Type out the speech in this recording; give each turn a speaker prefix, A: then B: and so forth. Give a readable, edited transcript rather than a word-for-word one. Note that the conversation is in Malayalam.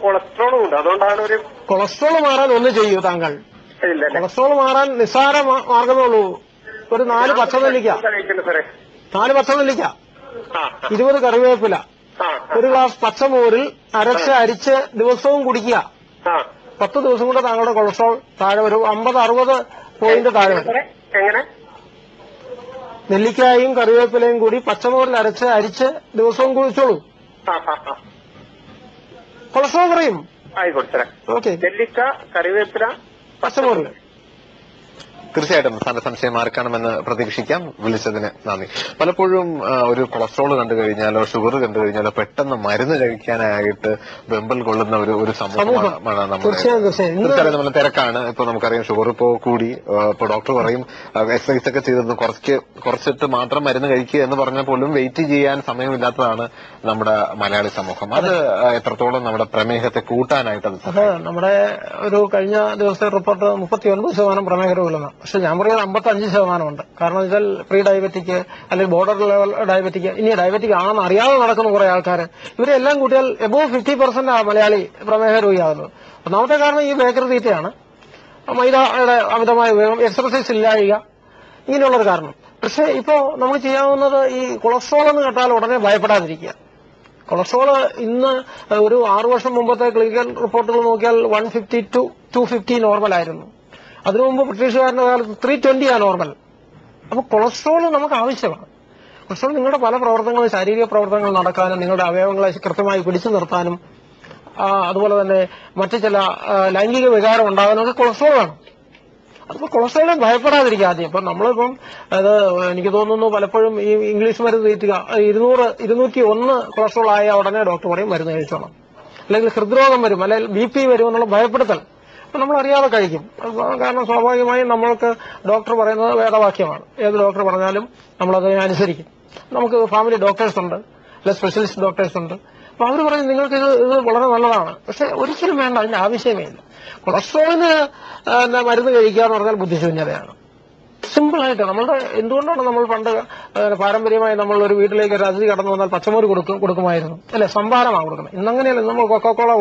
A: കൊളസ്ട്രോളും ഉണ്ട്, അതുകൊണ്ടാണ് ഒരു
B: കൊളസ്ട്രോൾ മാറാൻ ഒന്ന് ചെയ്യൂ താങ്കൾ.
A: ഇല്ല.
B: കൊളസ്ട്രോൾ മാറാൻ നിസ്സാര മാർഗമേ ഉള്ളൂ. ഒരു 4 പച്ചനെല്ലിക്ക, 4 പച്ചനെല്ലിക്ക, 20 കറിവേപ്പില, ഒരു ഗ്ലാസ് പച്ചമോരിൽ അരിച്ച് ദിവസവും കുടിക്കുക. 10 ദിവസം കൊണ്ട് താങ്കളുടെ കൊളസ്ട്രോൾ താഴെ വരും. 50-60 പോയിന്റ് താഴെ വരും.
A: എങ്ങനെ?
B: നെല്ലിക്കായും കറിവേപ്പിലയും കൂടി പച്ചമോരിൽ അരിച്ച് ദിവസവും കുടിച്ചോളൂ. കൊളസ്ട്രോൾ കുറയും.
A: ആയിക്കോട്ടെ.
B: ഓക്കെ.
A: നെല്ലിക്ക, കറിവേപ്പില,
B: പച്ചമോരിൽ.
C: തീർച്ചയായിട്ടും സാറിന്റെ സംശയം മാർക്കണമെന്ന് പ്രതീക്ഷിക്കാം. വിളിച്ചതിന് നന്ദി. പലപ്പോഴും ഒരു കൊളസ്ട്രോൾ കണ്ടു കഴിഞ്ഞാലോ ഷുഗർ കണ്ടു കഴിഞ്ഞാലോ പെട്ടെന്ന് മരുന്ന് കഴിക്കാനായിട്ട് വെമ്പൽ കൊള്ളുന്ന ഒരു സമൂഹമാണ് നമ്മുടെ. തീർച്ചയായും നമ്മൾ തിരക്കാണ്. ഇപ്പൊ നമുക്കറിയാം ഷുഗർ ഇപ്പോ കൂടി. ഇപ്പൊ ഡോക്ടർ പറയും എക്സസൈസ് ഒക്കെ ചെയ്തത് കുറച്ചിട്ട് മാത്രം മരുന്ന് കഴിക്കുക എന്ന് പറഞ്ഞാൽ പോലും വെയിറ്റ് ചെയ്യാൻ സമയമില്ലാത്തതാണ് നമ്മുടെ മലയാളി സമൂഹം. അത് എത്രത്തോളം നമ്മുടെ പ്രമേഹത്തെ കൂട്ടാനായിട്ട്
B: അത് നമ്മുടെ ഒരു കഴിഞ്ഞ ദിവസത്തെ റിപ്പോർട്ട് 39% പ്രമേഹ രോഗികളാണ്. പക്ഷെ ഞാൻ പറയുന്നത് 55%. കാരണം വെച്ചാൽ പ്രീ ഡയബറ്റിക് അല്ലെങ്കിൽ ബോർഡർ ലെവൽ ഡയബറ്റിക്, ഇനി ഡയബറ്റിക് ആണെന്ന് അറിയാതെ നടക്കുന്ന കുറെ ആൾക്കാർ, ഇവരെല്ലാം കൂട്ടിയാൽ എബോവ് 50% മലയാളി പ്രമേഹ രോഗിയാകുന്നത്. ഒന്നാമത്തെ കാരണം ഈ ബേക്കറി തീറ്റയാണ്, മൈദയുടെ അമിതമായ ഉപയോഗം, എക്സർസൈസ് ഇല്ലായ്ക, ഇങ്ങനെയുള്ളൊരു കാരണം. പക്ഷെ ഇപ്പോ നമുക്ക് ചെയ്യാവുന്നത് ഈ കൊളസ്ട്രോൾ എന്ന് കേട്ടാൽ ഉടനെ ഭയപ്പെടാതിരിക്കുക. കൊളസ്ട്രോൾ ഇന്ന് ഒരു 6 വർഷം മുമ്പത്തെ ക്ലിനിക്കൽ റിപ്പോർട്ടുകൾ നോക്കിയാൽ 150 to 250 നോർമലായിരുന്നു. അതിനു മുമ്പ് ബ്രിട്ടീഷുകാരുടെ കാലത്ത് 320 നോർമൽ. അപ്പൊ കൊളസ്ട്രോൾ നമുക്ക് ആവശ്യമാണ്. കൊളസ്ട്രോൾ നിങ്ങളുടെ പല പ്രവർത്തനങ്ങളും, ശാരീരിക പ്രവർത്തനങ്ങൾ നടക്കാനും നിങ്ങളുടെ അവയവങ്ങളെ കൃത്യമായി പിടിച്ചു നിർത്താനും അതുപോലെ തന്നെ മറ്റു ചില ലൈംഗിക വികാരം ഉണ്ടാകാനൊക്കെ കൊളസ്ട്രോൾ വേണം. അതിപ്പോ കൊളസ്ട്രോളിനെ ഭയപ്പെടാതിരിക്കുക ആദ്യം. ഇപ്പൊ നമ്മളിപ്പം അത് എനിക്ക് തോന്നുന്നു പലപ്പോഴും ഈ ഇംഗ്ലീഷ് മരുന്ന് തീറ്റുക 201 കൊളസ്ട്രോൾ ആയ ഉടനെ ഡോക്ടർ പറയും മരുന്ന് കഴിച്ചോണം, അല്ലെങ്കിൽ ഹൃദ്രോഗം വരും, അല്ലെങ്കിൽ BP വരും എന്നുള്ള ഭയപ്പെടുത്തൽ അപ്പൊ നമ്മൾ അറിയാതെ കഴിക്കും. കാരണം സ്വാഭാവികമായും നമ്മൾക്ക് ഡോക്ടർ പറയുന്നത് വേദവാക്യമാണ്. ഏത് ഡോക്ടർ പറഞ്ഞാലും നമ്മളതിനെ അനുസരിക്കും. നമുക്ക് ഫാമിലി ഡോക്ടേഴ്സ് ഉണ്ട്, അല്ലെ സ്പെഷ്യലിസ്റ്റ് ഡോക്ടേഴ്സ് ഉണ്ട്. അപ്പൊ അവർ പറയും നിങ്ങൾക്ക് ഇത് വളരെ നല്ലതാണ്. പക്ഷെ ഒരിക്കലും വേണ്ട, അതിന്റെ ആവശ്യമേ ഇല്ല. കൊളസ്ട്രോളിന് മരുന്ന് കഴിക്കുക എന്ന് പറഞ്ഞാൽ ബുദ്ധിശൂന്യതയാണ്. സിമ്പിളായിട്ട് നമ്മളുടെ എന്തുകൊണ്ടാണ് നമ്മൾ പണ്ട് പാരമ്പര്യമായി നമ്മൾ ഒരു വീട്ടിലേക്ക് ഒരു അതിഥി കടന്നു വന്നാൽ പച്ചമോര് കൊടുക്കുമായിരുന്നു, അല്ലെ? സംഭാരമാണ് കൊടുക്കുന്നത്. ഇന്നങ്ങനെയല്ല. നമ്മൾ കൊക്കോക്കോള